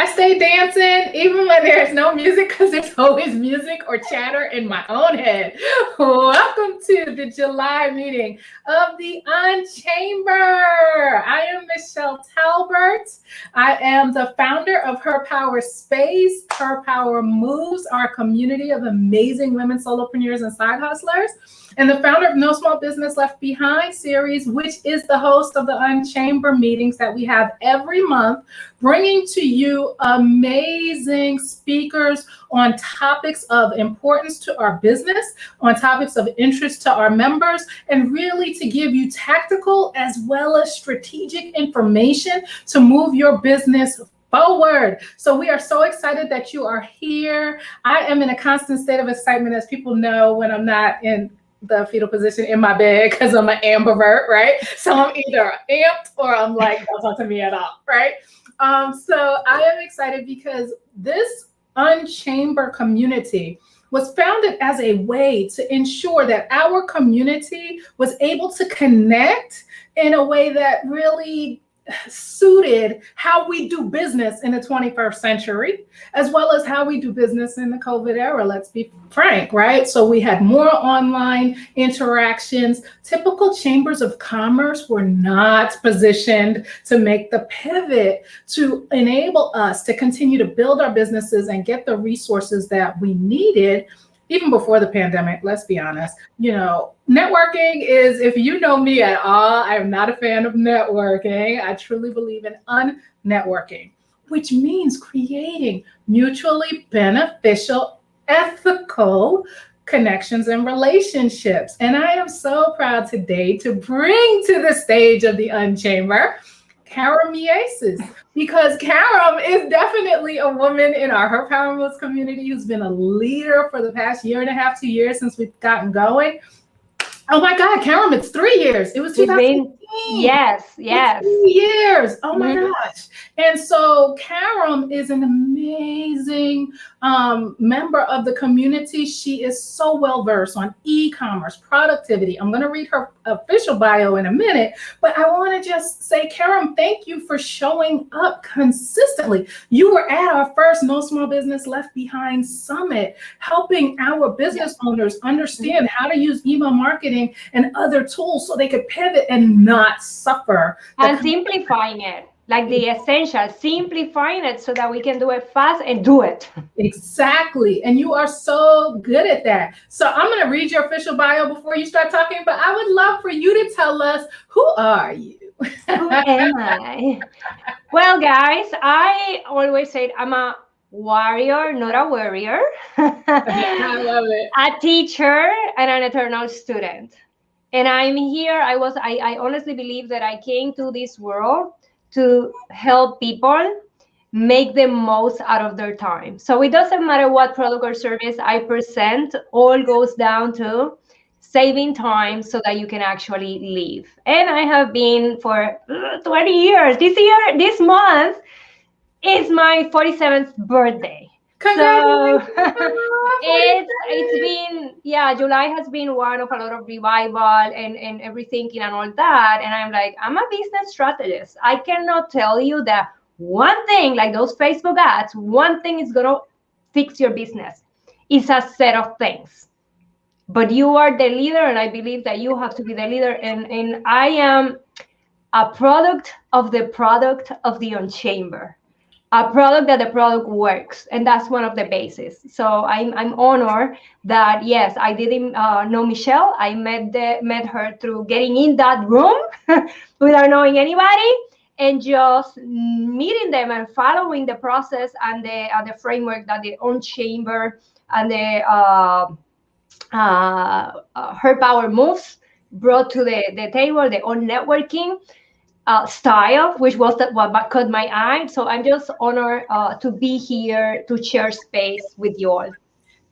I stay dancing even when there's no music because there's always music or chatter in my own head. Welcome to the July meeting of the UnChamber. I am Michelle Talbert. I am the founder of Her Power Space. Her Power Moves, our community of amazing women solopreneurs and side hustlers, and the founder of No Small Business Left Behind series, which is the host of the UnChamber meetings that we have every month, bringing to you amazing speakers on topics of importance to our business, on topics of interest to our members, and really to give you tactical as well as strategic information to move your business forward. So we are so excited that you are here. I am in a constant state of excitement, as people know, when I'm not in the fetal position in my bed because I'm an ambivert, right? So I'm either amped or I'm like, don't talk to me at all, right? So I am excited because this UnChamber community was founded as a way to ensure that our community was able to connect in a way that really suited how we do business in the 21st century, as well as how we do business in the COVID era, let's be frank, right? So we had more online interactions. Typical chambers of commerce were not positioned to make the pivot to enable us to continue to build our businesses and get the resources that we needed even before the pandemic. Let's be honest. You know, networking is, if you know me at all, I am not a fan of networking. I truly believe in unnetworking, which means creating mutually beneficial, ethical connections and relationships. And I am so proud today to bring to the stage of the UnChamber Karem Mieses, because Karem is definitely a woman in our Her Power Moves community who's been a leader for the past 1.5 to 2 years since we've gotten going. Oh my God, Karem, it's 3 years. It was 2018. Yes. 3 years. Oh my gosh. And so Karem is an amazing member of the community. She is so well versed on e-commerce, productivity. I'm going to read her official bio in a minute, but I want to just say, Karem, thank you for showing up consistently. You were at our first No Small Business Left Behind Summit, helping our business owners understand how to use email marketing and other tools so they could pivot and not suffer. And simplifying it, like the essential, simplifying it so that we can do it fast and do it. Exactly. And you are so good at that. So I'm going to read your official bio before you start talking, but I would love for you to tell us, who are you? Who am I? Well, guys, I always say I'm a warrior, not a warrior. I love it. A teacher and an eternal student. And I'm here. I honestly believe that I came to this world to help people make the most out of their time. So it doesn't matter what product or service I present, all goes down to saving time so that you can actually live. And I have been for 20 years. This month is my 47th birthday. So it's been, July has been one of a lot of revival and everything and all that. And I'm like, I'm a business strategist. I cannot tell you that one thing, like those Facebook ads, one thing is going to fix your business. It's a set of things. But you are the leader, and I believe that you have to be the leader. And I am a product of the UnChamber. A product that the product works, and that's one of the bases. So I'm honored that, yes, I didn't know Michelle. I met her through getting in that room without knowing anybody, and just meeting them and following the process and the framework that the UnChamber and the Her Power Moves brought to the table, the on networking style, which was what caught my eye. So I'm just honored to be here to share space with you all.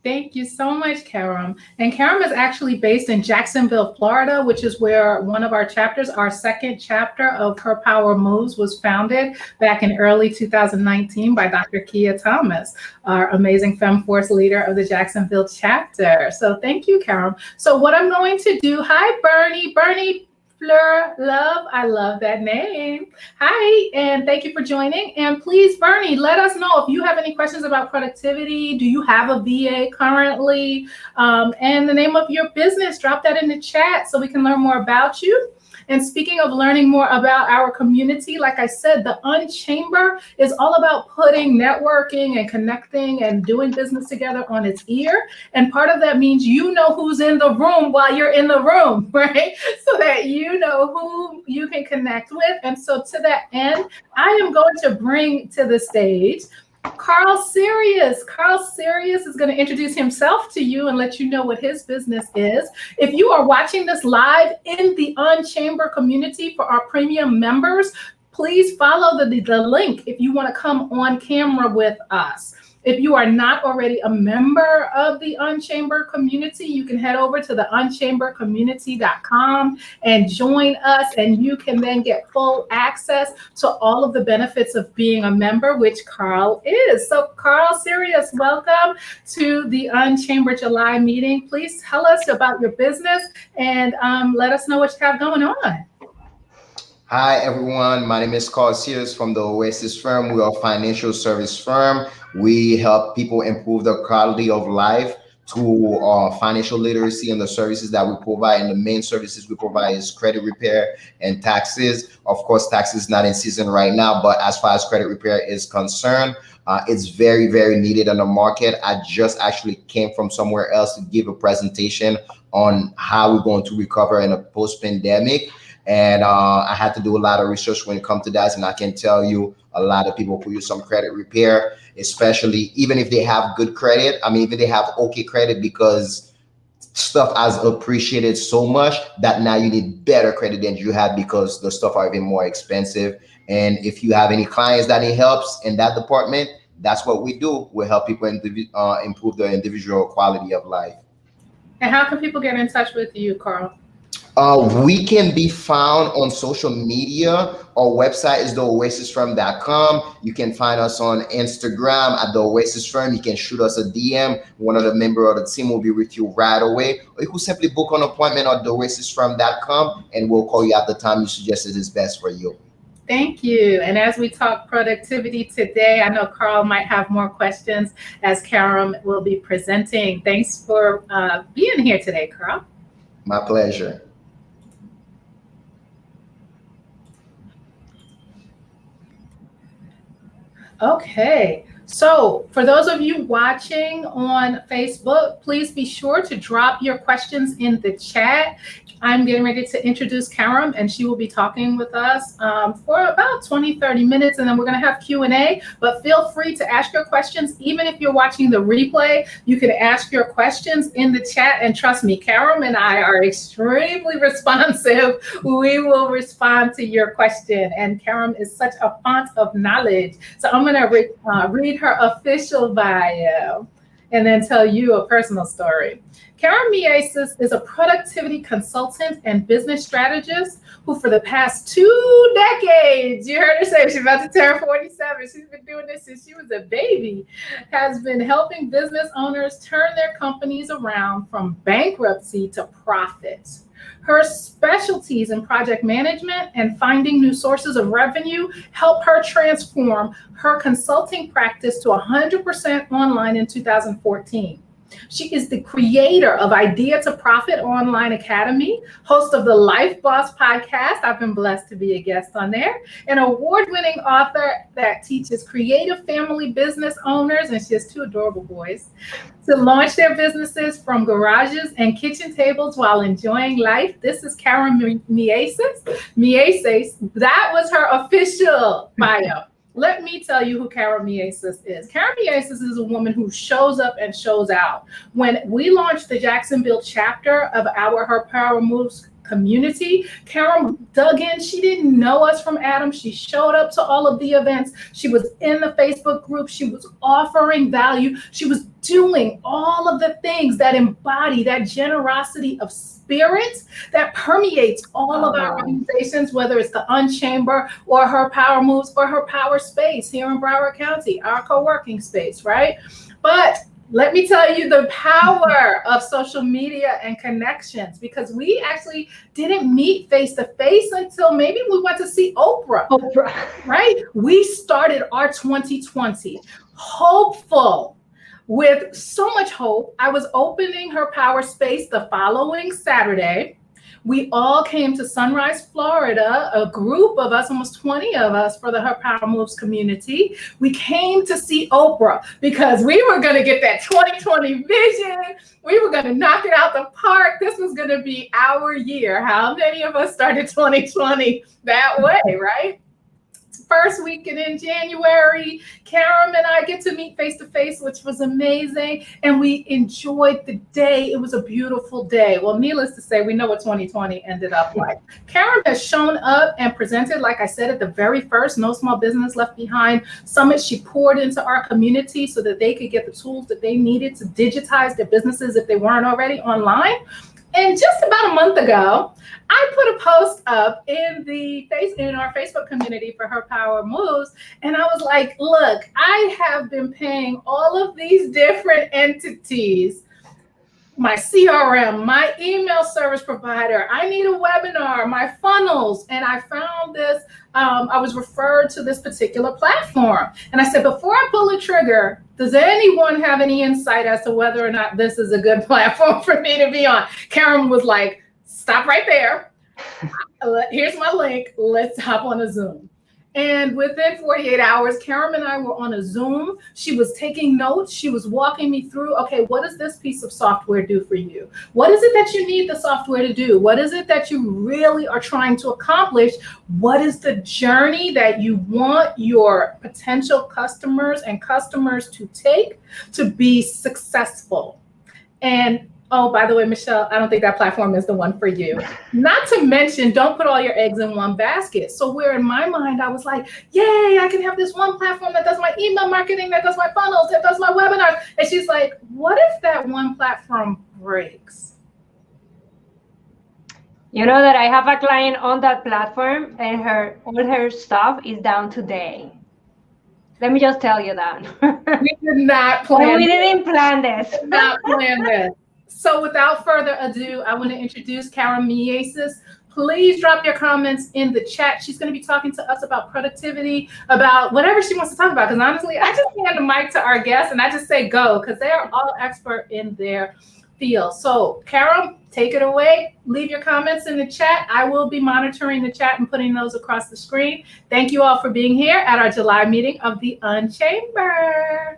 Thank you so much, Karem. And Karem is actually based in Jacksonville, Florida, which is where one of our chapters, our second chapter of Her Power Moves, was founded back in early 2019 by Dr. Kia Thomas, our amazing FemForce leader of the Jacksonville chapter. So thank you, Karem. So what I'm going to do, hi, Bernie. Bernie, Fleur Love, I love that name. Hi, and thank you for joining. And please, Bernie, let us know if you have any questions about productivity. Do you have a VA currently? And the name of your business, drop that in the chat so we can learn more about you. And speaking of learning more about our community, like I said, the UnChamber is all about putting networking and connecting and doing business together on its ear. And part of that means you know who's in the room while you're in the room, right? So that you know who you can connect with. And so to that end, I am going to bring to the stage Carl Sirius. Carl Sirius is going to introduce himself to you and let you know what his business is. If you are watching this live in the UnChamber community for our premium members, please follow the link if you want to come on camera with us. If you are not already a member of the UnChamber community, you can head over to the unchambercommunity.com and join us, and you can then get full access to all of the benefits of being a member, which Carl is. So Carl Sirius, welcome to the UnChamber July meeting. Please tell us about your business and let us know what you have going on. Hi, everyone. My name is Karem Mieses from the Oasis firm. We are a financial service firm. We help people improve their quality of life through financial literacy and the services that we provide. And the main services we provide is credit repair and taxes. Of course, taxes not in season right now, but as far as credit repair is concerned, it's very, very needed on the market. I just actually came from somewhere else to give a presentation on how we're going to recover in a post-pandemic. And I had to do a lot of research when it comes to that. And I can tell you a lot of people who use some credit repair, especially even if they have good credit. I mean, even they have okay credit, because stuff has appreciated so much that now you need better credit than you had because the stuff are even more expensive. And if you have any clients that need helps in that department, that's what we do. We help people improve their individual quality of life. And how can people get in touch with you, Carl? We can be found on social media. Our website is theoasisfirm.com. You can find us on Instagram at the Oasis Firm. You can shoot us a DM. One of the members of the team will be with you right away. Or you can simply book an appointment at theoasisfirm.com and we'll call you at the time you suggested is best for you. Thank you. And as we talk productivity today, I know Carl might have more questions as Karem will be presenting. Thanks for being here today, Carl. My pleasure. Okay, so for those of you watching on Facebook, please be sure to drop your questions in the chat. I'm getting ready to introduce Karem, and she will be talking with us for about 20-30 minutes, and then we're going to have Q&A. But feel free to ask your questions. Even if you're watching the replay, you can ask your questions in the chat. And trust me, Karem and I are extremely responsive. We will respond to your question. And Karem is such a font of knowledge. So I'm going to read her official bio and then tell you a personal story. Karem Mieses is a productivity consultant and business strategist who for the past 2 decades, you heard her say she's about to turn 47, she's been doing this since she was a baby, has been helping business owners turn their companies around from bankruptcy to profits. Her specialties in project management and finding new sources of revenue help her transform her consulting practice to 100% online in 2014. She is the creator of Idea to Profit Online Academy, host of the Life Boss podcast. I've been blessed to be a guest on there, an award-winning author that teaches creative family business owners, and she has 2 adorable boys, to launch their businesses from garages and kitchen tables while enjoying life. This is Karem Mieses. That was her official bio. Let me tell you who Karem Mieses is. Karem Mieses is a woman who shows up and shows out. When we launched the Jacksonville chapter of our Her Power Moves community, Karem dug in. She didn't know us from Adam. She showed up to all of the events. She was in the Facebook group. She was offering value. She was doing all of the things that embody that generosity of spirit that permeates all of our organizations, whether it's the UnChamber or Her Power Moves or Her Power Space here in Broward County, our co-working space, right? But Let me tell you the power of social media and connections, because we actually didn't meet face to face until maybe we went to see Oprah. Oprah. Right? We started our 2020 hopeful, with so much hope. I was opening her power space the following Saturday. We all came to Sunrise, Florida, a group of us, almost 20 of us, for the Her Power Moves community. We came to see Oprah because we were going to get that 2020 vision. We were going to knock it out the park. This was going to be our year. How many of us started 2020 that way, right? First weekend in January, Karem and I get to meet face to face, which was amazing. And we enjoyed the day. It was a beautiful day. Well, needless to say, we know what 2020 ended up like. Karem has shown up and presented, like I said, at the very first No Small Business Left Behind Summit. She poured into our community so that they could get the tools that they needed to digitize their businesses if they weren't already online. And just about a month ago, I put a post up in our Facebook community for Her Power Moves, and I was like, look, I have been paying all of these different entities, my CRM, my email service provider, I need a webinar, my funnels, and I found this, I was referred to this particular platform. And I said, before I pull the trigger, does anyone have any insight as to whether or not this is a good platform for me to be on? Karem was like, stop right there. Here's my link. Let's hop on a Zoom. And within 48 hours, Karem and I were on a Zoom. She was taking notes. She was walking me through, okay, what does this piece of software do for you? What is it that you need the software to do? What is it that you really are trying to accomplish? What is the journey that you want your potential customers and customers to take to be successful? And oh, by the way, Michelle, I don't think that platform is the one for you. Not to mention, don't put all your eggs in one basket. So where in my mind, I was like, yay, I can have this one platform that does my email marketing, that does my funnels, that does my webinars. And she's like, what if that one platform breaks? You know that I have a client on that platform and all her stuff is down today. Let me just tell you that. We did not plan We didn't plan this. We did not plan this. So without further ado, I want to introduce Karem Mieses. Please drop your comments in the chat. She's going to be talking to us about productivity, about whatever she wants to talk about. Because honestly, I just hand the mic to our guests and I just say go, because they are all expert in their field. So Karem, take it away. Leave your comments in the chat. I will be monitoring the chat and putting those across the screen. Thank you all for being here at our July meeting of the UnChamber.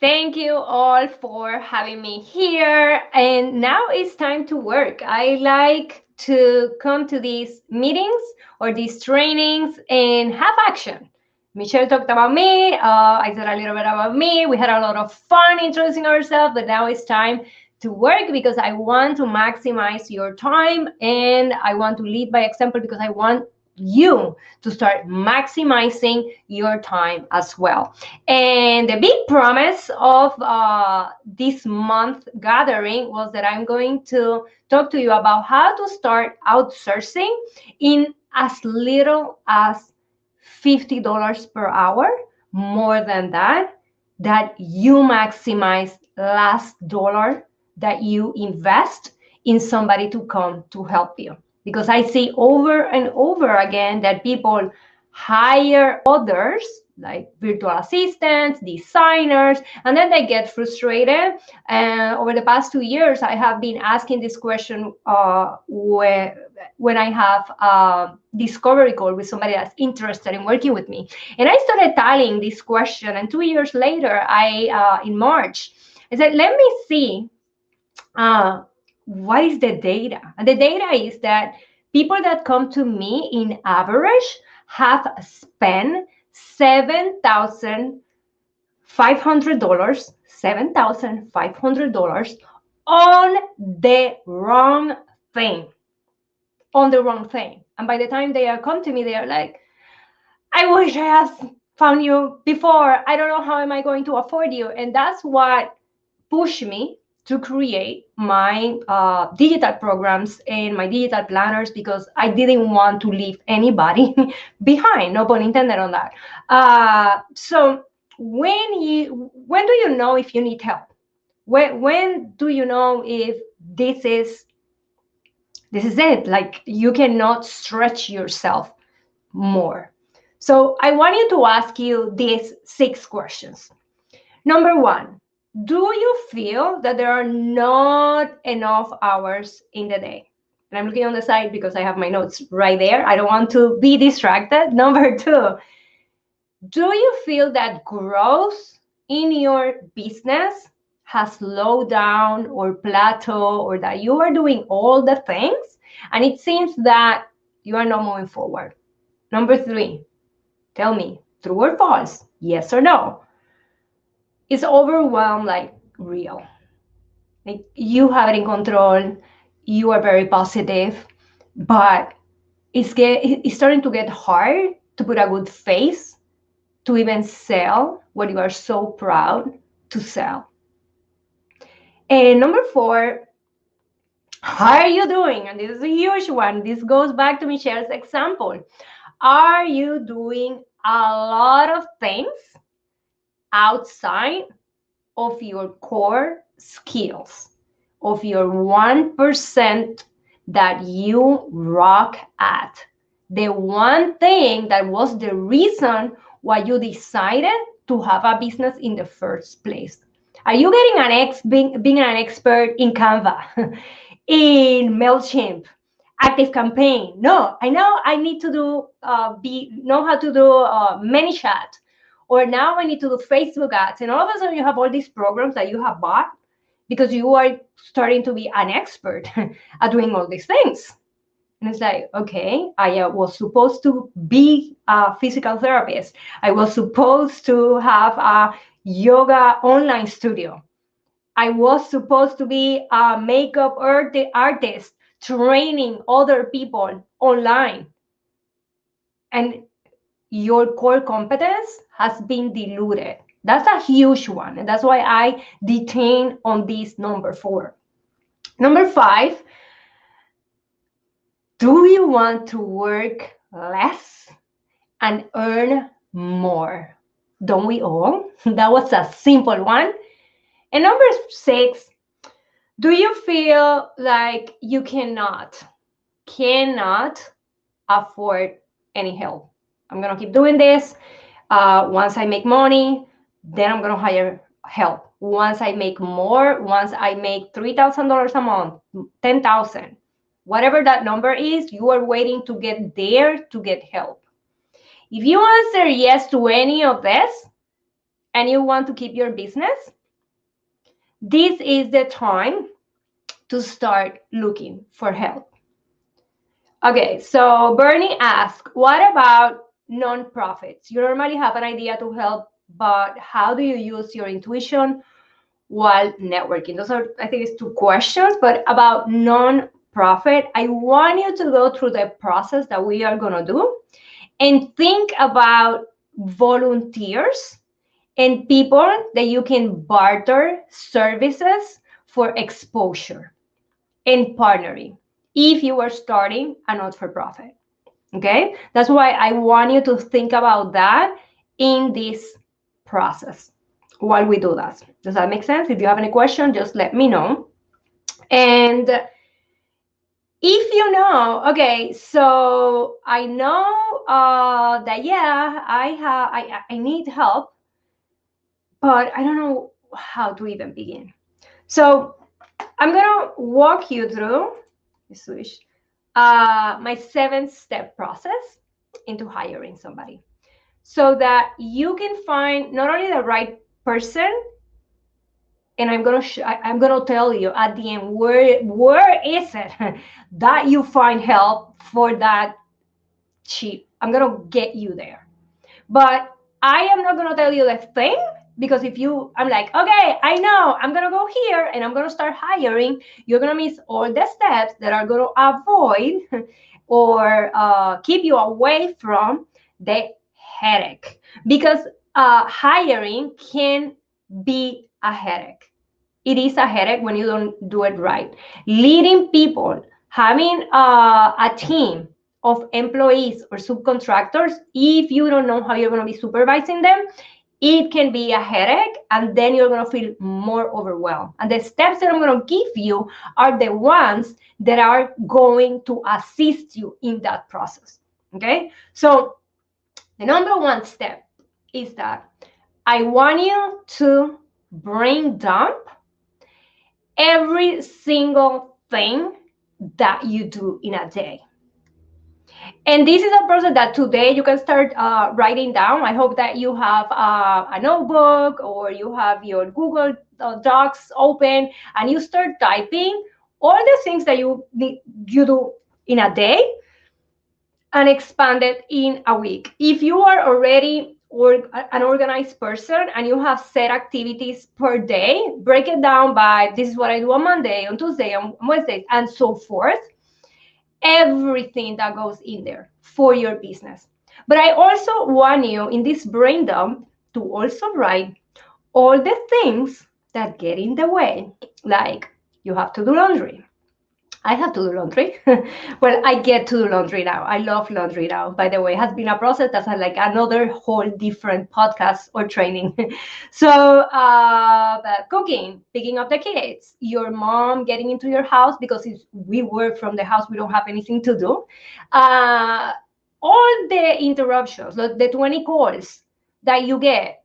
Thank you all for having me here. And now it's time to work. I like to come to these meetings or these trainings and have action. Michelle talked about me. I said a little bit about me. We had a lot of fun introducing ourselves, but now it's time to work because I want to maximize your time and I want to lead by example because I want you to start maximizing your time as well. And the big promise of this month gathering was that I'm going to talk to you about how to start outsourcing in as little as $50 per hour. More than that you maximize last dollar that you invest in somebody to come to help you. Because I see over and over again that people hire others, like virtual assistants, designers, and then they get frustrated. And over the past 2 years, I have been asking this question when I have a discovery call with somebody that's interested in working with me. And I started tallying this question. And 2 years later, in March, I said, let me see what is the data? And the data is that people that come to me in average have spent $7,500 on the wrong thing. And by the time they come to me, they are like, I wish I had found you before. I don't know how am I going to afford you. And that's what pushed me to create my digital programs and my digital planners because I didn't want to leave anybody behind, no pun intended on that. So when do you know if you need help? When do you know if this is it? Like, you cannot stretch yourself more. So I want you to ask you these 6 questions. Number 1, do you feel that there are not enough hours in the day? And I'm looking on the side because I have my notes right there. I don't want to be distracted. Number 2, do you feel that growth in your business has slowed down or plateau, or that you are doing all the things and it seems that you are not moving forward? Number 3, tell me, true or false, yes or no? Is overwhelm like real? Like, you have it in control, you are very positive, but it's starting to get hard to put a good face to even sell what you are so proud to sell. And number 4, how are you doing? And this is a huge one. This goes back to Michelle's example. Are you doing a lot of things outside of your core skills, of your 1% that you rock at? The one thing that was the reason why you decided to have a business in the first place. Are you getting being an expert in Canva, in MailChimp, ActiveCampaign? No, I know I need to do know how to do ManyChat, or now I need to do Facebook ads. And all of a sudden you have all these programs that you have bought because you are starting to be an expert at doing all these things. And it's like, okay, I was supposed to be a physical therapist. I was supposed to have a yoga online studio. I was supposed to be a makeup artist training other people online. And your core competence has been diluted. That's a huge one. And that's why I detain on this number 4. Number 5, do you want to work less and earn more? Don't we all? That was a simple one. And number 6, do you feel like you cannot afford any help? I'm going to keep doing this. Once I make money, then I'm going to hire help. Once I make more, once I make $3,000 a month, 10,000, whatever that number is, you are waiting to get there to get help. If you answer yes to any of this and you want to keep your business, this is the time to start looking for help. Okay, so Bernie asked, what about nonprofits? You normally have an idea to help, but how do you use your intuition while networking? Those are, I think, it's 2 questions. But about nonprofit, I want you to go through the process that we are going to do and think about volunteers and people that you can barter services for exposure and partnering if you are starting a not-for-profit. Okay, that's why I want you to think about that in this process while we do that. Does that make sense? If you have any question, just let me know. And if you know, okay, so I know that, yeah, I need help, but I don't know how to even begin. So I'm gonna walk you through, switch, my 7-step process into hiring somebody, so that you can find not only the right person, and I'm gonna tell you at the end where is it that you find help for that cheap. I'm gonna get you there, but I am not gonna tell you the thing, because if I'm like, okay, I know, I'm gonna go here and I'm gonna start hiring, you're gonna miss all the steps that are gonna avoid or keep you away from the headache. Because hiring can be a headache. It is a headache when you don't do it right. Leading people, having a team of employees or subcontractors, if you don't know how you're going to be supervising them, it can be a headache, and then you're going to feel more overwhelmed. And the steps that I'm going to give you are the ones that are going to assist you in that process. Okay? So the number one step is that I want you to brain dump every single thing that you do in a day. And this is a process that today you can start writing down. I hope that you have a notebook or you have your Google Docs open and you start typing all the things that you do in a day and expand it in a week. If you are already an organized person and you have set activities per day, break it down by this is what I do on Monday, on Tuesday, on Wednesday, and so forth. Everything that goes in there for your business. But I also want you in this brain dump to also write all the things that get in the way, like you have to do laundry. I have to do laundry. Well, I get to do laundry now. I love laundry now. By the way, it has been a process that's like another whole different podcast or training. So cooking, picking up the kids, your mom getting into your house because if we work from the house, we don't have anything to do. All the interruptions, the 20 calls that you get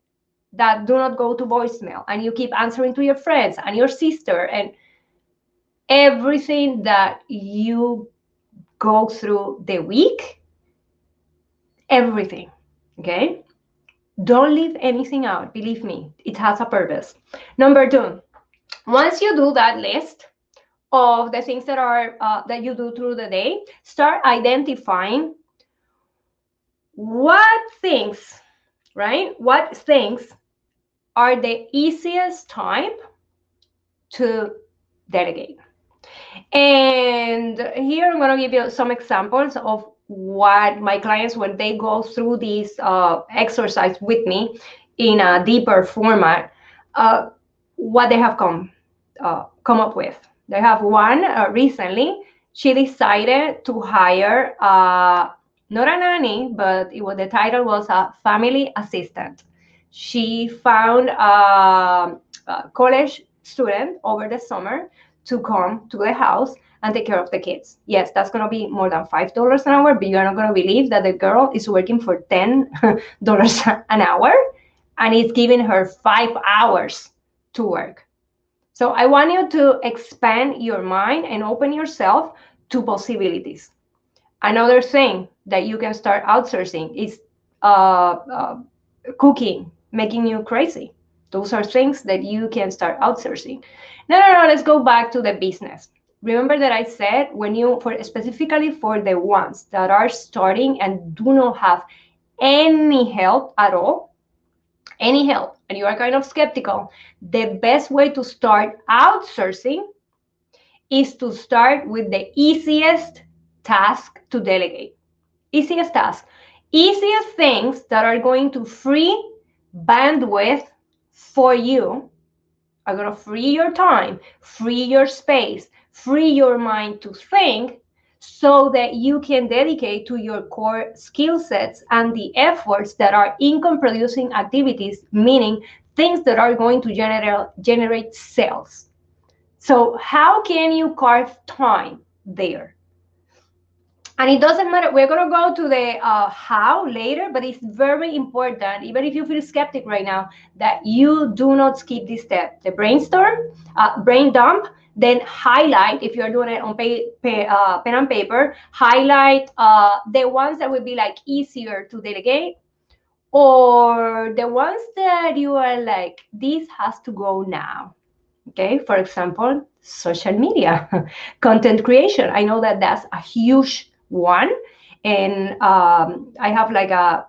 that do not go to voicemail, and you keep answering to your friends and your sister and everything that you go through the week, everything, okay? Don't leave anything out. Believe me, it has a purpose. Number two, once you do that list of the things that are that you do through the day, start identifying what things, right? What things are the easiest time to delegate. And here I'm going to give you some examples of what my clients, when they go through this exercise with me in a deeper format, what they have come up with. They have one recently. She decided to hire not a nanny, but the title was a family assistant. She found a college student over the summer to come to the house and take care of the kids. Yes, that's going to be more than $5 an hour, but you're not going to believe that the girl is working for $10 an hour and it's giving her 5 hours to work. So I want you to expand your mind and open yourself to possibilities. Another thing that you can start outsourcing is cooking, making you crazy. Those are things that you can start outsourcing. No, let's go back to the business. Remember that I said specifically for the ones that are starting and do not have any help at all, and you are kind of skeptical, the best way to start outsourcing is to start with the easiest task to delegate. Easiest things that are going to free bandwidth for you, are going to free your time, free your space, free your mind to think, so that you can dedicate to your core skill sets and the efforts that are income producing activities, meaning things that are going to generate sales. So how can you carve time there? And it doesn't matter. We're going to go to the how later, but it's very important, even if you feel skeptic right now, that you do not skip this step. The brain dump, then highlight, if you're doing it on pen and paper, highlight the ones that would be like easier to delegate, or the ones that you are like, this has to go now. Okay, for example, social media, content creation. I know that that's a huge one, and I have like a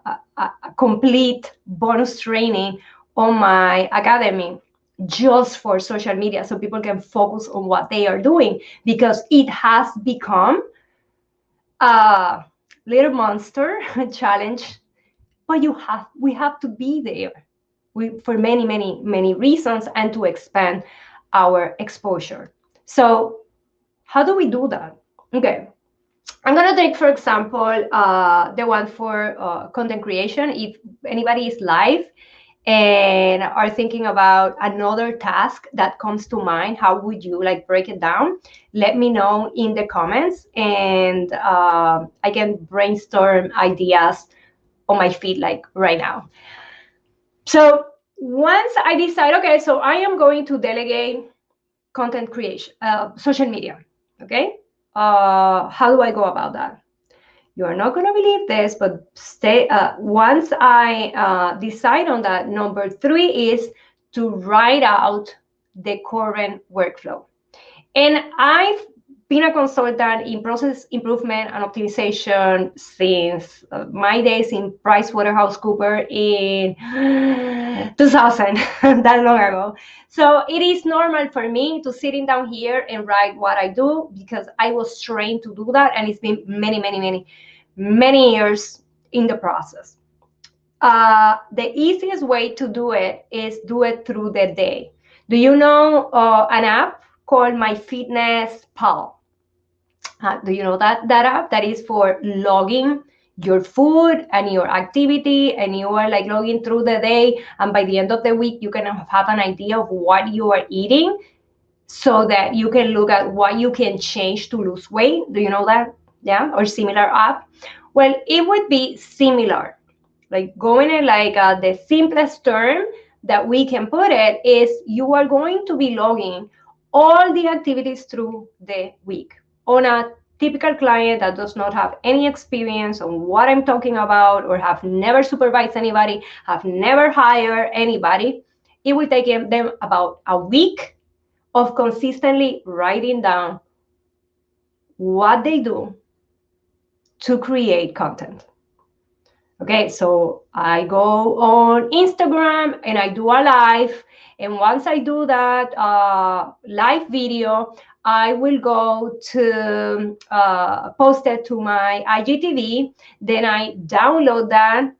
complete bonus training on my academy just for social media, so people can focus on what they are doing, because it has become a little monster challenge. But we have to be there for many reasons, and to expand our exposure. So how do we do that? Okay, I'm going to take, for example, the one for content creation. If anybody is live and are thinking about another task that comes to mind, how would you like break it down? Let me know in the comments, and I can brainstorm ideas on my feed like right now. So once I decide, okay, so I am going to delegate content creation, social media. Okay, how do I go about that? You are not going to believe this, but stay. Once I decide on that, number 3 is to write out the current workflow. And I've been a consultant in process improvement and optimization since my days in PricewaterhouseCoopers in 2000, that long ago. So it is normal for me to sitting down here and write what I do because I was trained to do that, and it's been many years in the process. The easiest way to do it is do it through the day. Do you know an app called MyFitnessPal? Do you know that app? That is for logging your food and your activity, and you are like logging through the day, and by the end of the week you can have an idea of what you are eating so that you can look at what you can change to lose weight. Do you know that? Yeah, or similar app? Well, it would be similar. Like going in like the simplest term that we can put it is you are going to be logging all the activities through the week. On a typical client that does not have any experience on what I'm talking about, or have never supervised anybody, have never hired anybody, it will take them about a week of consistently writing down what they do to create content. Okay, so I go on Instagram and I do a live. And once I do that live video, I will go to post it to my IGTV. Then I download that.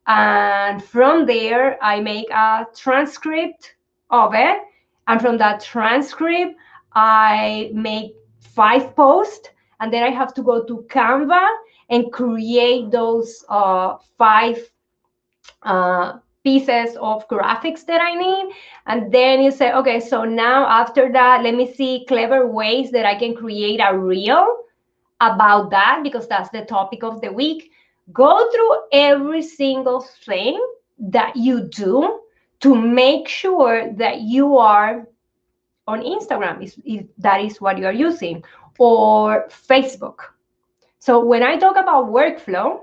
And from there, I make a transcript of it. And from that transcript, I make 5 posts. And then I have to go to Canva and create those 5 pieces of graphics that I need. And then you say, okay, so now after that, let me see clever ways that I can create a reel about that, because that's the topic of the week. Go through every single thing that you do to make sure that you are on Instagram, if that is what you are using, or Facebook. So when I talk about workflow,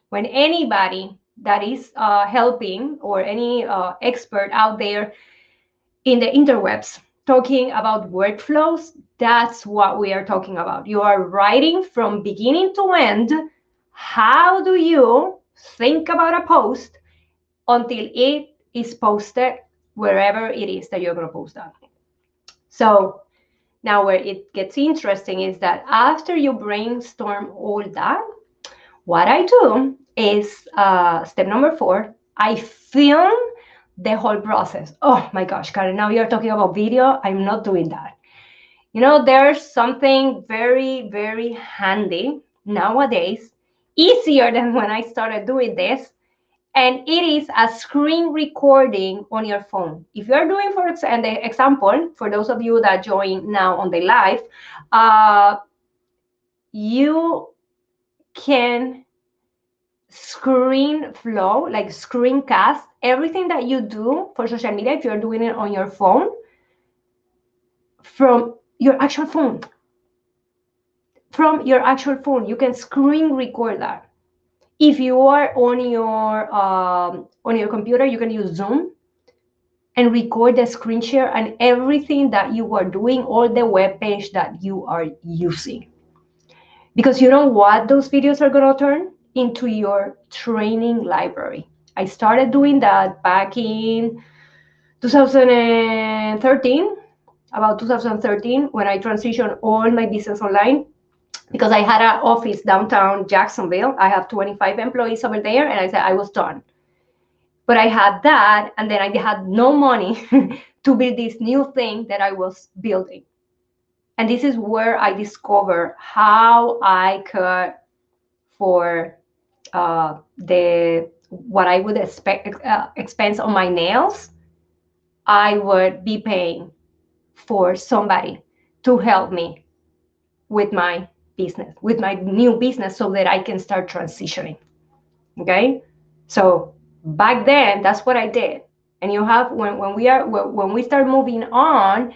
when anybody that is helping, or any expert out there in the interwebs talking about workflows, that's what we are talking about. You are writing from beginning to end. How do you think about a post until it is posted wherever it is that you're going to post that? So now where it gets interesting is that after you brainstorm all that, what I do is step number 4, I film the whole process. Oh my gosh, Karen, now you're talking about video. I'm not doing that. You know, there's something very handy nowadays, easier than when I started doing this, and it is a screen recording on your phone. If you're doing, for example, for those of you that join now on the live, you can screen flow, like screencast everything that you do for social media if you're doing it on your phone, from your actual phone. From your actual phone, you can screen record that. If you are on your computer, you can use Zoom and record the screen share and everything that you are doing, or the web page that you are using. Because you know what those videos are going to turn into? Your training library. I started doing that back in 2013, about 2013, when I transitioned all my business online, because I had an office downtown Jacksonville. I have 25 employees over there, and I said I was done. But I had that, and then I had no money to build this new thing that I was building. And this is where I discovered how I could, for the what I would expect expense on my nails, I would be paying for somebody to help me with my business, with my new business, so that I can start transitioning. Okay, so back then that's what I did. And you have, when we start moving on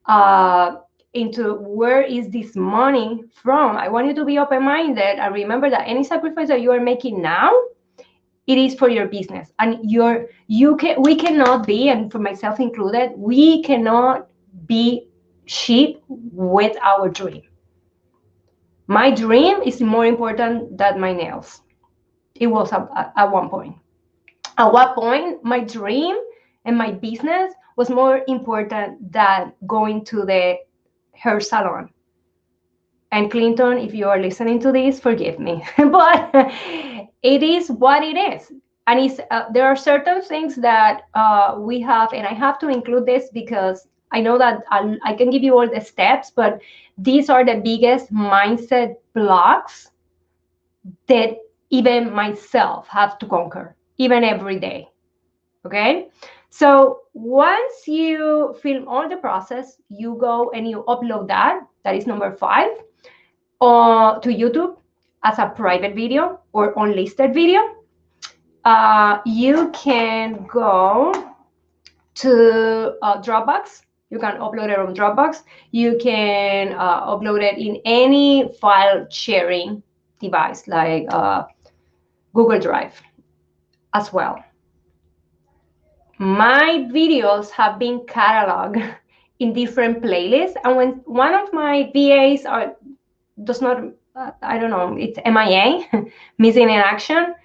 uh, into where is this money from, I want you to be open-minded and remember that any sacrifice that you are making now, it is for your business. And we cannot be, and for myself included, we cannot be cheap with our dream. My dream is more important than my nails. It was at one point. At what point my dream and my business was more important than going to the hair salon. And Clinton, if you are listening to this, forgive me, but it is what it is. And there are certain things that we have, and I have to include this because I know that I can give you all the steps, but these are the biggest mindset blocks that even myself have to conquer, even every day. Okay, so once you film all the process, you go and you upload that is number 5, to YouTube as a private video or unlisted video. You can go to Dropbox. You can upload it on Dropbox. You can upload it in any file sharing device like Google Drive as well. My videos have been cataloged in different playlists, and when one of my VAs does not, I don't know, it's MIA, missing in action,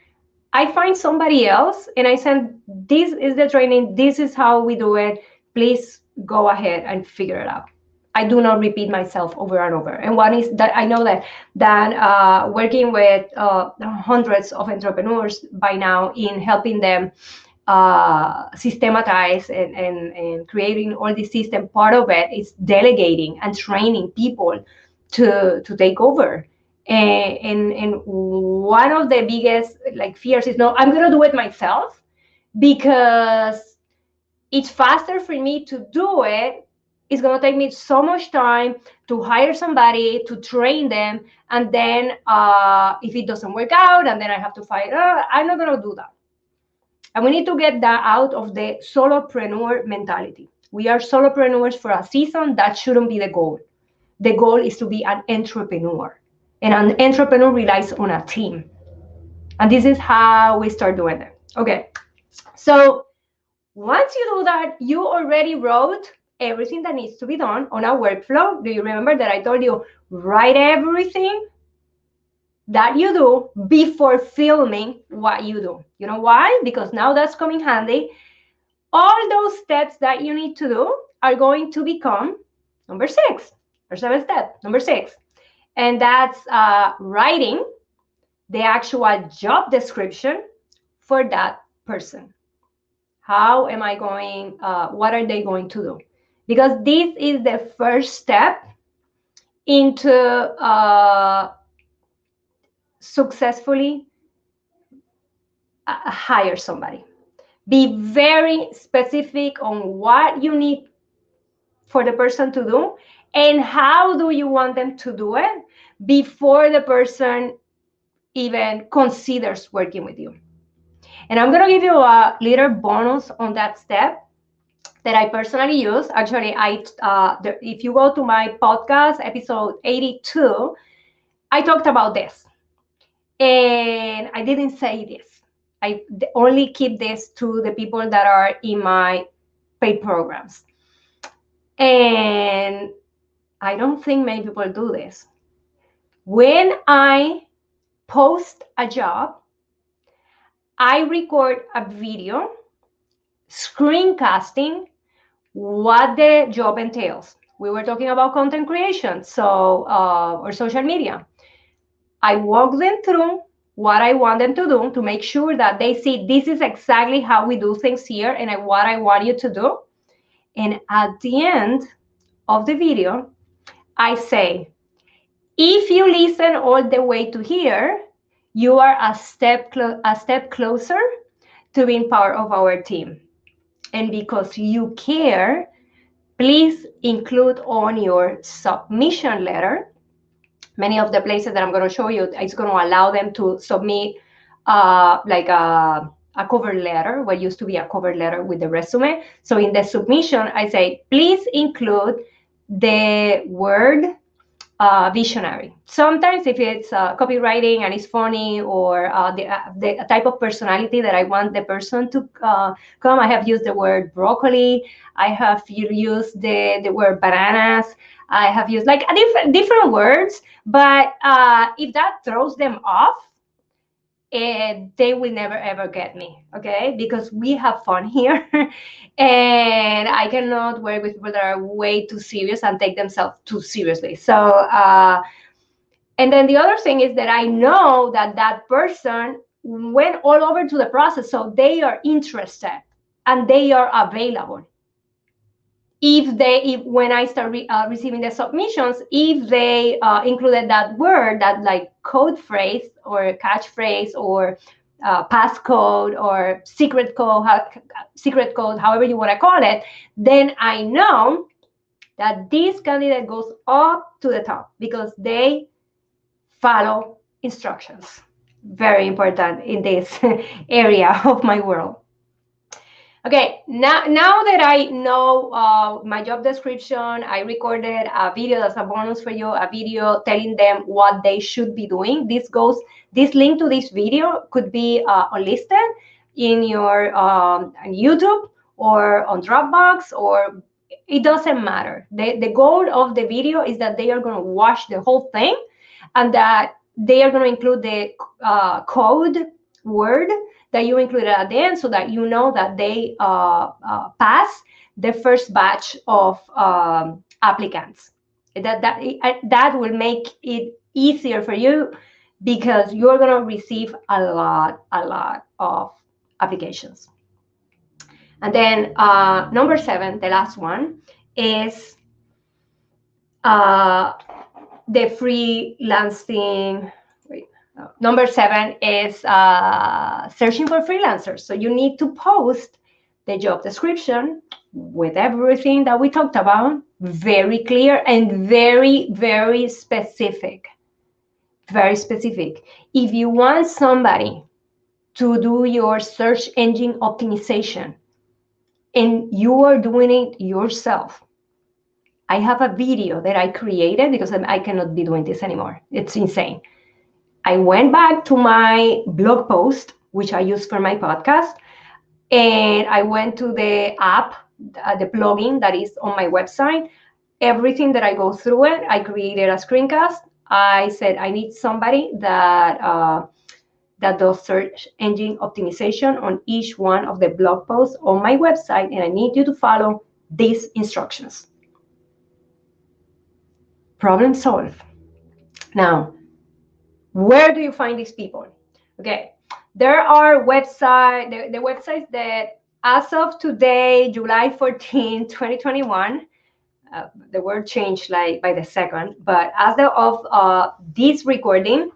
I find somebody else and I send, this is the training, this is how we do it, please go ahead and figure it out. I do not repeat myself over and over. And one is that I know that working with hundreds of entrepreneurs by now in helping them systematize and creating all the system, part of it is delegating and training people to take over. And one of the biggest fears is, no, I'm going to do it myself because it's faster for me to do it. It's going to take me so much time to hire somebody to train them, and then if it doesn't work out, and then I have to fight, I'm not going to do that. And we need to get that out of the solopreneur mentality. We are solopreneurs for a season. That shouldn't be the goal. The goal is to be an entrepreneur. And an entrepreneur relies on a team. And this is how we start doing it. Okay. So once you do that, you already wrote everything that needs to be done on a workflow. Do you remember that I told you, write everything that you do before filming what you do? You know why? Because now that's coming handy. All those steps that you need to do are going to become number 6 or 7 step, number 6. And that's writing the actual job description for that person. How am I going, what are they going to do? Because this is the first step into successfully hire somebody. Be very specific on what you need for the person to do and how do you want them to do it before the person even considers working with you. And I'm going to give you a little bonus on that step that I personally use. Actually, if you go to my podcast, episode 82, I talked about this. And I didn't say this. I only keep this to the people that are in my paid programs. And I don't think many people do this. When I post a job, I record a video screencasting what the job entails. We were talking about content creation, or social media. I walk them through what I want them to do to make sure that they see this is exactly how we do things here and what I want you to do. And at the end of the video, I say, if you listen all the way to here, you are a step closer to being part of our team. And because you care, please include on your submission letter. Many of the places that I'm going to show you, it's going to allow them to submit like a cover letter, what used to be a cover letter with the resume. So in the submission, I say, please include the word visionary. Sometimes if it's copywriting and it's funny, or the type of personality that I want the person to come, I have used the word broccoli, I have used the word bananas, I have used like different words, but if that throws them off, they will never ever get me, okay? Because we have fun here, and I cannot work with people that are way too serious and take themselves too seriously. So, and then the other thing is that I know that that person went all over to the process, so they are interested and they are available. If when I start receiving the submissions, if they included that word, that like code phrase or catchphrase or passcode or secret code, however you want to call it, then I know that this candidate goes up to the top because they follow instructions. Very important in this area of my world. Okay, now that I know my job description, I recorded a video that's a bonus for you, a video telling them what they should be doing. This link to this video could be listed in your on YouTube or on Dropbox, or it doesn't matter. The goal of the video is that they are going to watch the whole thing, and that they are going to include the code word that you included at the end, so that you know that they pass the first batch of applicants. That will make it easier for you, because you're going to receive a lot of applications. And then number 7, the last one, is the freelancing. Number 7 is searching for freelancers. So you need to post the job description with everything that we talked about, very clear and very, very specific. Very specific. If you want somebody to do your search engine optimization and you are doing it yourself, I have a video that I created because I cannot be doing this anymore. It's insane. I went back to my blog post, which I use for my podcast, and I went to the app, the plugin that is on my website. Everything that I go through it, I created a screencast. I said, I need somebody that does search engine optimization on each one of the blog posts on my website, and I need you to follow these instructions. Problem solved. Now, where do you find these people? Okay, there are the websites that as of today, July 14, 2021, the word changed like by the second, but as of this recording,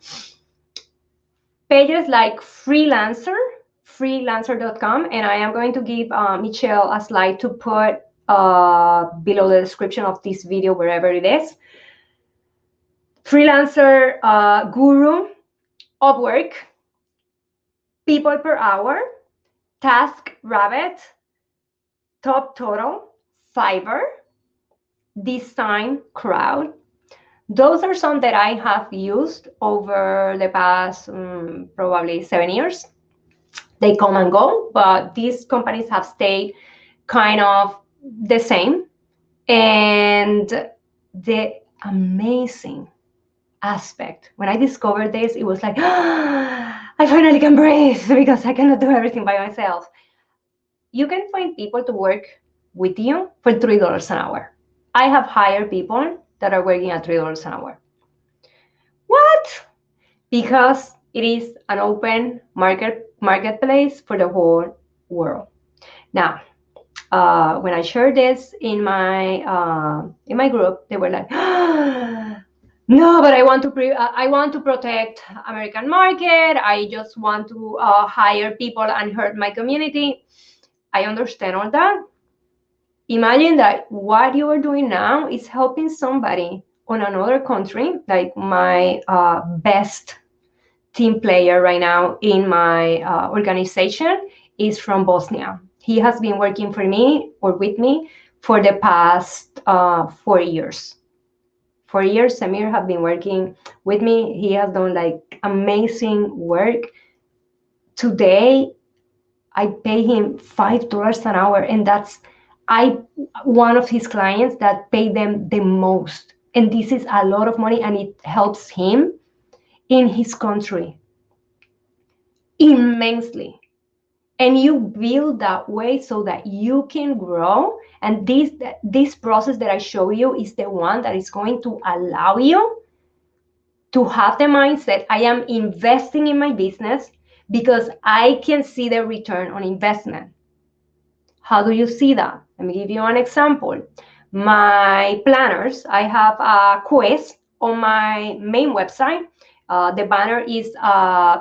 pages like freelancer.com, and I am going to give Michelle a slide to put below the description of this video, wherever it is. Freelancer Guru, Upwork, People Per Hour, TaskRabbit, Top Total, Fiverr, Design Crowd. Those are some that I have used over the past probably 7 years. They come and go, but these companies have stayed kind of the same. And the amazing aspect, when I discovered this, it was like, I finally can breathe, because I cannot do everything by myself. You can find people to work with you for $3 an hour. I have hired people that are working at $3 an hour. What? Because it is an open marketplace for the whole world. Now, when I shared this in my group, they were like, No, but I want to I want to protect American market. I just want to hire people and hurt my community. I understand all that. Imagine that what you are doing now is helping somebody on another country, like my best team player right now in my organization is from Bosnia. He has been working for me or with me for the past 4 years. 4 years, Samir have been working with me. He has done like amazing work. Today, I pay him $5 an hour, and that's I one of his clients that pay them the most. And this is a lot of money, and it helps him in his country immensely. And you build that way so that you can grow. And this process that I show you is the one that is going to allow you to have the mindset, I am investing in my business because I can see the return on investment. How do you see that? Let me give you an example. My planners, I have a quiz on my main website. The banner is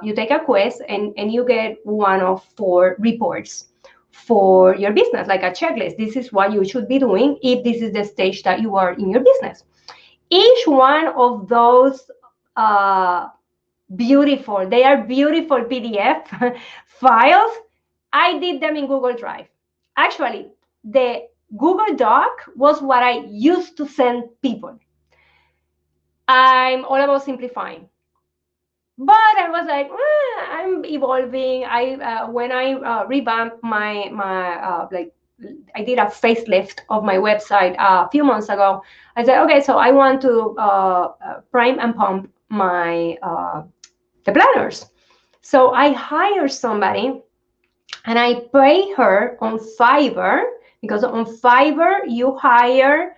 you take a quiz and you get one of 4 reports for your business, like a checklist. This is what you should be doing if this is the stage that you are in your business. Each one of those uh, they are beautiful PDF files. I did them in Google Drive. Actually, the Google Doc was what I used to send people. I'm all about simplifying. But I was like, I'm evolving. When I revamped my like, I did a facelift of my website a few months ago. I said, okay, so I want to prime and pump my the planners. So I hire somebody and I pay her on Fiverr, because on Fiverr you hire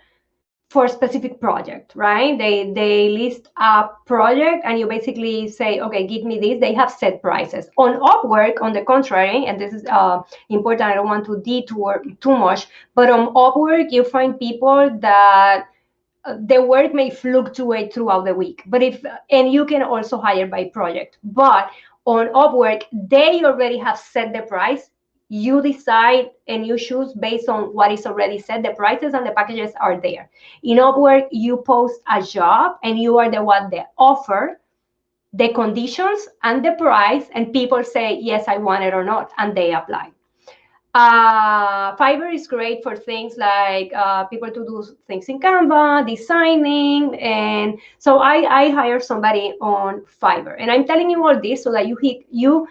for a specific project, right? They list a project and you basically say, okay, give me this. They have set prices. On Upwork, on the contrary, and this is important, I don't want to detour too much, but on Upwork you find people that the work may fluctuate throughout the week, and you can also hire by project. But on Upwork, they already have set the price. You decide and you choose based on what is already set. The prices and the packages are there. In Upwork, you post a job and you are the one that offer the conditions and the price, and people say, yes, I want it or not, and they apply. Fiverr is great for things like people to do things in Canva, designing, and so I hire somebody on Fiverr. And I'm telling you all this so that you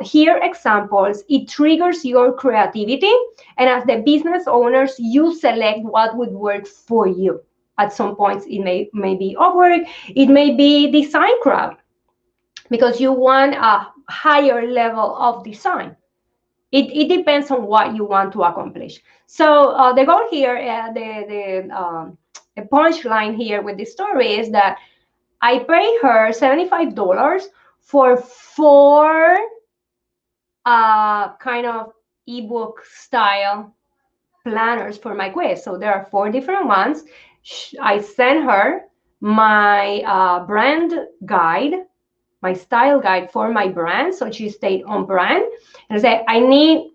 hear examples. It triggers your creativity, and as the business owners, you select what would work for you. At some points, it may be Upwork, it may be Design Crowd, because you want a higher level of design. It depends on what you want to accomplish. So the goal here, the punchline here with this story is that I pay her $75 for 4 kind of ebook style planners for my quiz. So there are 4 different ones. I send her my brand guide, my style guide for my brand, so she stayed on brand. And I said, I need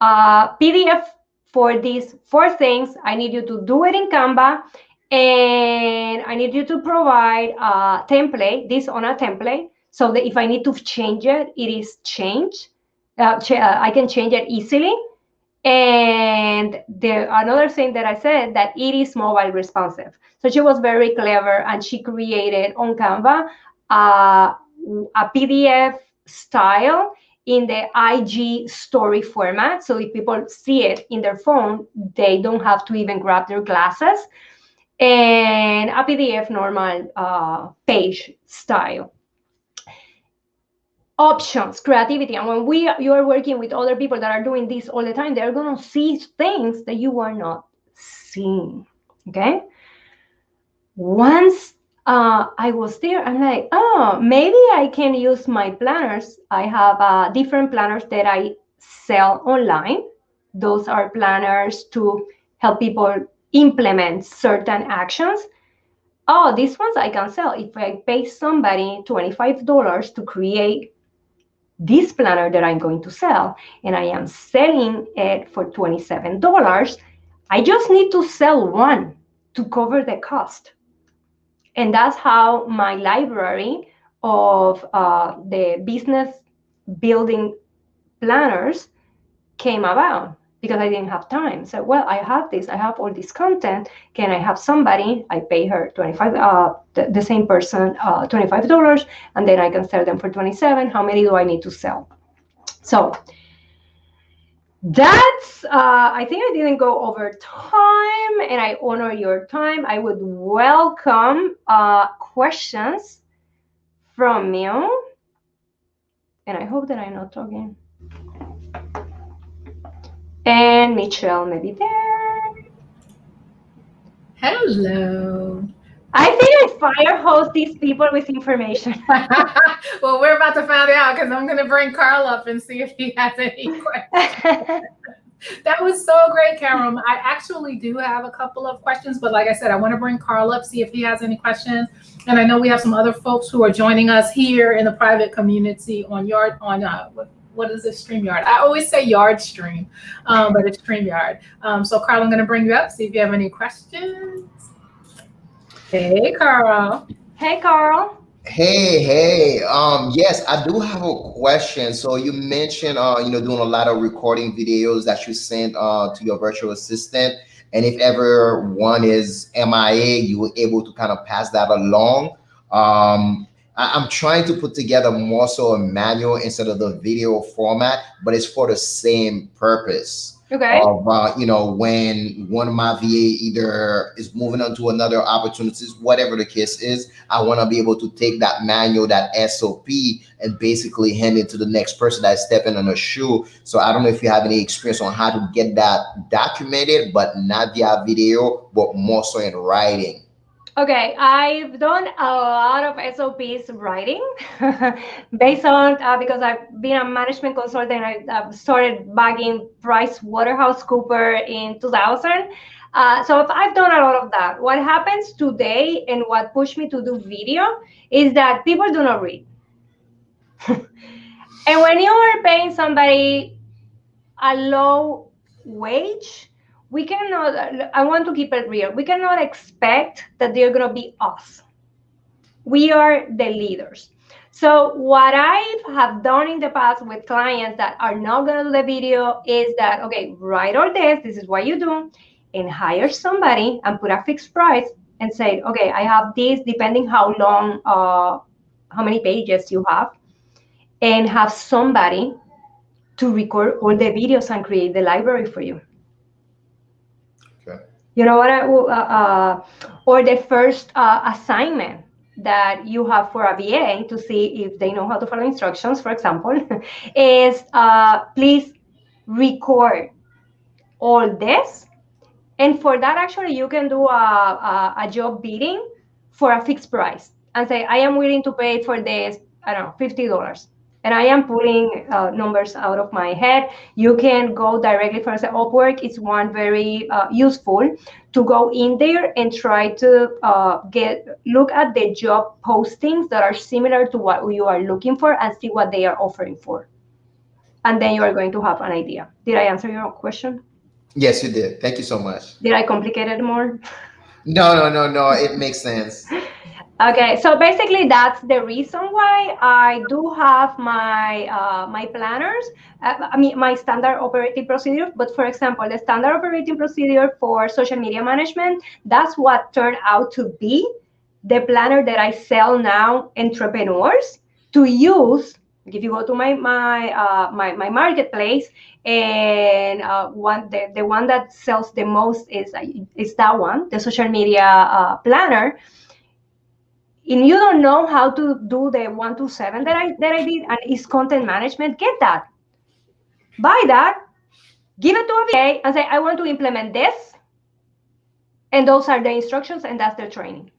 a PDF for these 4 things. I need you to do it in Canva, and I need you to provide a template, this on a template, so that if I need to change it, it is changed. I can change it easily. And another thing that I said, that it is mobile responsive. So she was very clever, and she created on Canva a PDF style in the IG story format. So if people see it in their phone, they don't have to even grab their glasses. And a PDF normal page style. Options, creativity. And when you are working with other people that are doing this all the time, they're going to see things that you are not seeing. Okay. Once I was there, I'm like, oh, maybe I can use my planners. I have different planners that I sell online. Those are planners to help people implement certain actions. oh, these ones I can sell. If I pay somebody $25 to create this planner that I'm going to sell, and I am selling it for $27, I just need to sell one to cover the cost. And that's how my library of the business building planners came about, because I didn't have time. So, well, I have this, I have all this content. Can I have somebody? I pay her 25, the same person, $25, and then I can sell them for 27. How many do I need to sell? So that's, I think I didn't go over time, and I honor your time. I would welcome questions from you. And I hope that I'm not talking. And Michelle may be there. Hello. I think I fire hose these people with information. Well, we're about to find out, because I'm going to bring Carl up and see if he has any questions. That was so great, Karem. I actually do have a couple of questions, but like I said, I want to bring Carl up, see if he has any questions. And I know we have some other folks who are joining us here in the private community on what is this, StreamYard? I always say Yard Stream, but it's StreamYard. So Carl, I'm going to bring you up, see if you have any questions. Hey, Carl. Hey, Carl. Hey. Yes, I do have a question. So you mentioned, doing a lot of recording videos that you sent to your virtual assistant, and if ever one is MIA, you were able to kind of pass that along. I'm trying to put together more so a manual instead of the video format, but it's for the same purpose. Okay. Of when one of my VA either is moving on to another opportunities, whatever the case is, I want to be able to take that manual, that SOP, and basically hand it to the next person that's stepping on a shoe. So I don't know if you have any experience on how to get that documented, but not via video, but more so in writing. Okay, I've done a lot of SOPs writing based on, because I've been a management consultant. I've started back in PricewaterhouseCoopers in 2000. So I've done a lot of that. What happens today and what pushed me to do video is that people do not read. And when you are paying somebody a low wage, we cannot, I want to keep it real, we cannot expect that they're going to be us. We are the leaders. So what I have done in the past with clients that are not going to do the video is that, okay, write all this is what you do, and hire somebody and put a fixed price and say, okay, I have this, depending how long, how many pages you have, and have somebody to record all the videos and create the library for you. Okay. You know what? Or the first assignment that you have for a VA to see if they know how to follow instructions, for example, is please record all this. And for that, actually, you can do a job bidding for a fixed price and say, I am willing to pay for this, I don't know, $50. And I am pulling numbers out of my head. You can go directly, for example, Upwork is one very useful to go in there and try to look at the job postings that are similar to what you are looking for and see what they are offering for. And then you are going to have an idea. Did I answer your question? Yes, you did. Thank you so much. Did I complicate it more? No. It makes sense. Okay, so basically that's the reason why I do have my my planners. I mean, my standard operating procedure. But for example, the standard operating procedure for social media management, that's what turned out to be the planner that I sell now entrepreneurs to use. If you go to my marketplace, and the one that sells the most is that one, the social media planner. And you don't know how to do the 1 to 7 that I did, and it's content management, get that. Buy that, give it to a VA, and say, I want to implement this. And those are the instructions, and that's the training.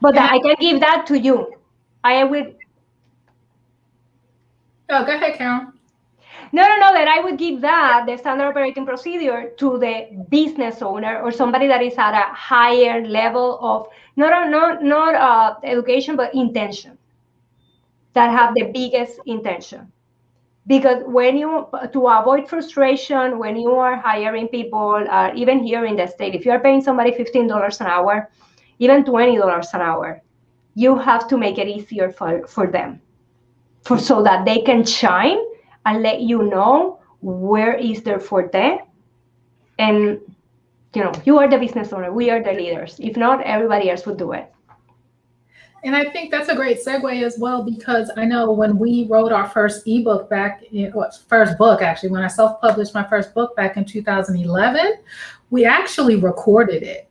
But I can give that to you. I will. Oh, go ahead, Carol. No. That I would give that the standard operating procedure to the business owner or somebody that is at a higher level of not education but intention, that have the biggest intention. Because when you, to avoid frustration, when you are hiring people, even here in the state, if you are paying somebody $15 an hour, even $20 an hour, you have to make it easier for them, so that they can shine and let you know where is their forte. And you are the business owner, we are the leaders. If not, everybody else would do it. And I think that's a great segue as well, because I know when we wrote our first ebook first book, actually, when I self-published my first book back in 2011, we actually recorded it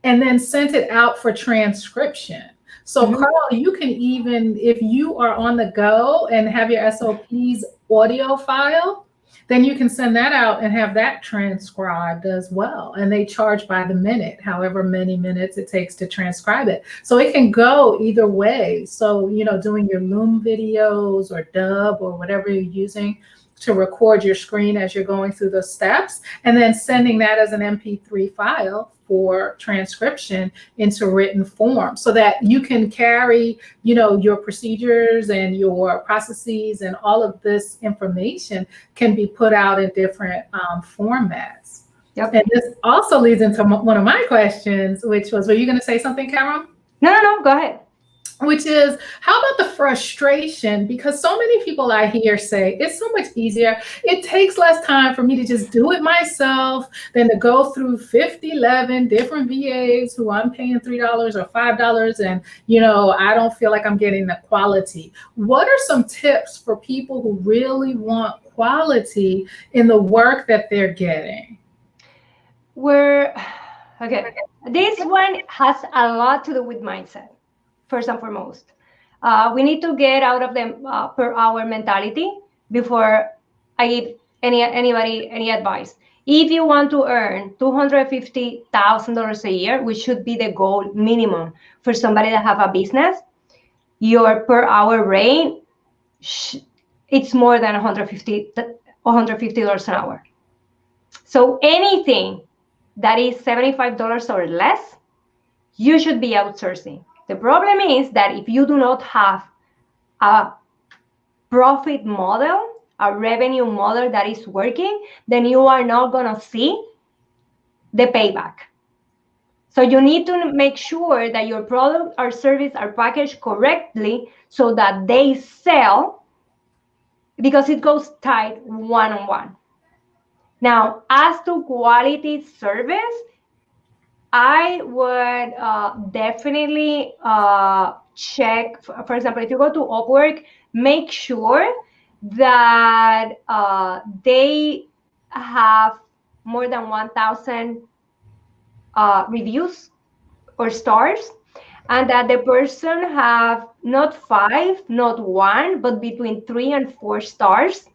and then sent it out for transcription. So Carl, you can, even if you are on the go and have your SOPs audio file, then you can send that out and have that transcribed as well. And they charge by the minute, however many minutes it takes to transcribe it. So it can go either way. So, doing your Loom videos or Dub or whatever you're using to record your screen as you're going through the steps, and then sending that as an MP3 file for transcription into written form, so that you can carry, your procedures and your processes, and all of this information can be put out in different formats. Yep. And this also leads into one of my questions, which was, were you going to say something, Karem? No, go ahead. Which is, how about the frustration? Because so many people I hear say, it's so much easier. It takes less time for me to just do it myself than to go through 11 different VAs who I'm paying $3 or $5. And, I don't feel like I'm getting the quality. What are some tips for people who really want quality in the work that they're getting? Okay. This one has a lot to do with mindset. First and foremost, we need to get out of the per hour mentality before I give anybody any advice. If you want to earn $250,000 a year, which should be the goal minimum for somebody that have a business, your per hour rate, it's more than $150 an hour. So anything that is $75 or less, you should be outsourcing. The problem is that if you do not have a profit model, a revenue model that is working, then you are not going to see the payback. So you need to make sure that your product or service are packaged correctly so that they sell, because it goes tied one-on-one. Now, as to quality service, I would definitely check, for example, if you go to Upwork, make sure that they have more than 1,000 reviews or stars, and that the person have not 5, not 1, but between 3 and 4 stars,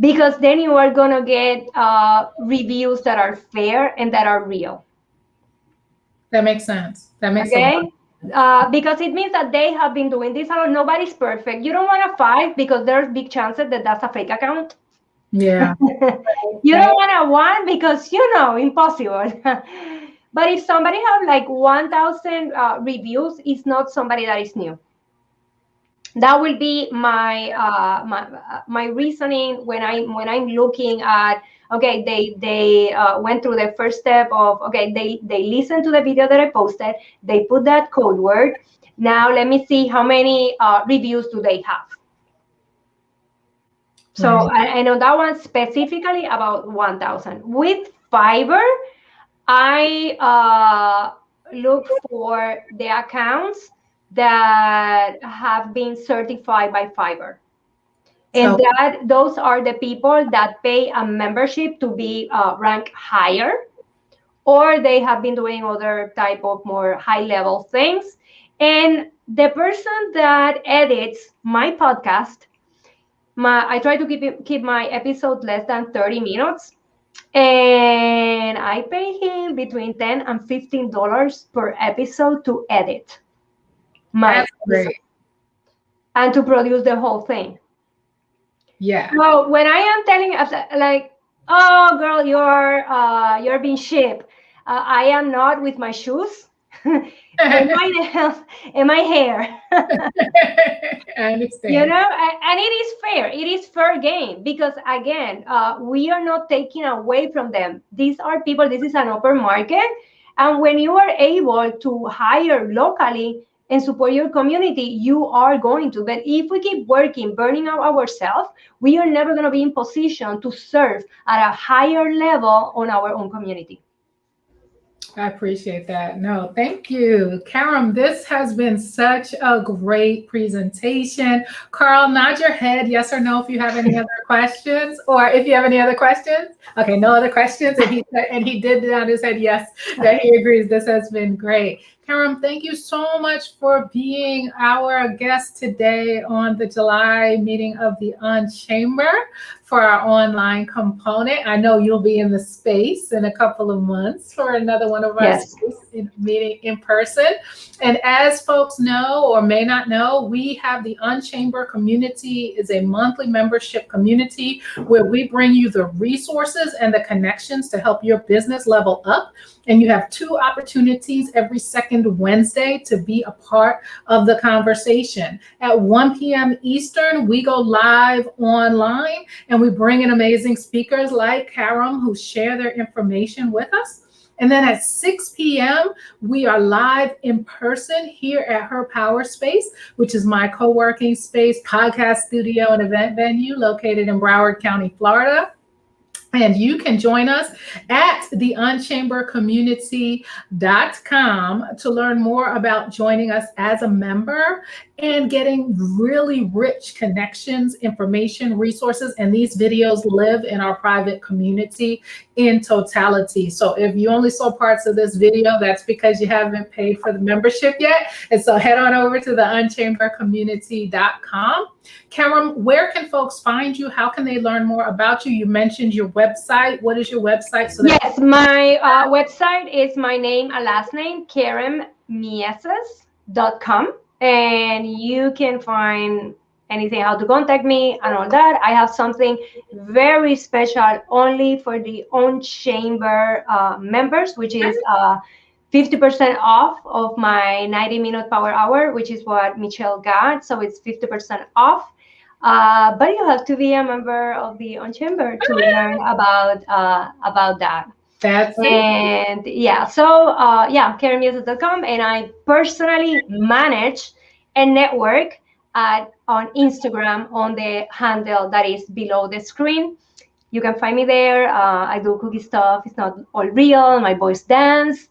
because then you are going to get reviews that are fair and that are real. That makes sense. That makes sense. Because it means that they have been doing this. Nobody's perfect. You don't want a 5 because there's big chances that that's a fake account. Yeah. You don't want a 1 because, impossible. But if somebody have like 1,000 reviews, it's not somebody that is new. That will be my my reasoning when I'm looking at, okay, they went through the first step of, okay, they listened to the video that I posted, they put that code word. Now let me see how many reviews do they have. So I know that one specifically about 1,000. With Fiverr, I look for the accounts that have been certified by Fiverr. And those are the people that pay a membership to be ranked higher, or they have been doing other type of more high-level things. And the person that edits my podcast, I try to keep my episode less than 30 minutes. And I pay him between $10 and $15 per episode to edit my episode and to produce the whole thing. Yeah. So when I am telling like, oh girl, you're being cheap. I am not with my shoes and my nails and my hair. I understand. And it is fair. It is fair game because again, we are not taking away from them. These are people. This is an open market, and when you are able to hire locally and support your community, you are going to. But if we keep working, burning out ourselves, we are never going to be in position to serve at a higher level on our own community. I appreciate that. No, thank you. Karem, this has been such a great presentation. Carl, nod your head, yes or no, if you have any other questions, or if you have any other questions. Okay, no other questions. And he did nod his head, yes, that he agrees. This has been great. Karem, thank you so much for being our guest today on the July meeting of the UnChamber for our online component. I know you'll be in the space in a couple of months for another one of our Yes. meeting in person. And as folks know or may not know, we have the UnChamber community is a monthly membership community where we bring you the resources and the connections to help your business level up. And you have 2 opportunities every second Wednesday to be a part of the conversation. At 1 p.m. Eastern, we go live online and we bring in amazing speakers like Karem who share their information with us. And then at 6 p.m., we are live in person here at Her Power Space, which is my co-working space, podcast studio, and event venue located in Broward County, Florida. And you can join us at the unchambercommunity.com to learn more about joining us as a member and getting really rich connections, information, resources. And these videos live in our private community in totality. So if you only saw parts of this video, that's because you haven't paid for the membership yet. And so head on over to the unchambercommunity.com. Karem, where can folks find you? How can they learn more about you? You mentioned your website. What is your website? Yes, my website is my name and last name, KaremMieses.com. And you can find anything, how to contact me and all that. I have something very special only for the UnChamber members, which is 50% off of my 90-minute power hour, which is what Michelle got. So it's 50% off. But you have to be a member of the UnChamber to learn about that. That's it. And yeah, so KaremMieses.com, and I personally manage a network on Instagram on the handle that is below the screen. You can find me there. I do cookie stuff. It's not all real. My boys dance.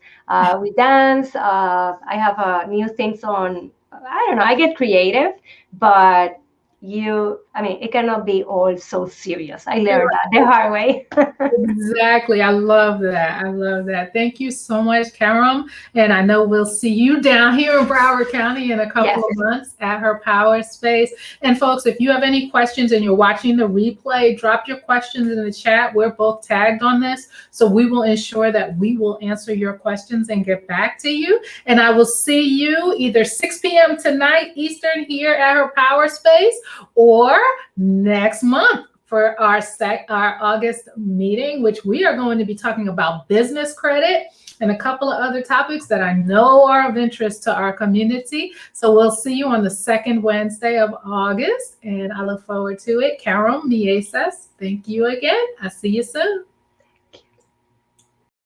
We dance. I have new things on. I don't know. I get creative, but it cannot be all so serious. I learned that the hard way. Exactly. I love that. I love that. Thank you so much, Karem. And I know we'll see you down here in Broward County in a couple of months at Her Power Space. And folks, if you have any questions and you're watching the replay, drop your questions in the chat. We're both tagged on this. So we will ensure that we will answer your questions and get back to you. And I will see you either 6 p.m. tonight Eastern here at Her Power Space or next month for our August meeting, which we are going to be talking about business credit and a couple of other topics that I know are of interest to our community. So we'll see you on the second Wednesday of August, and I look forward to it. Karem Mieses, thank you again. I'll see you soon.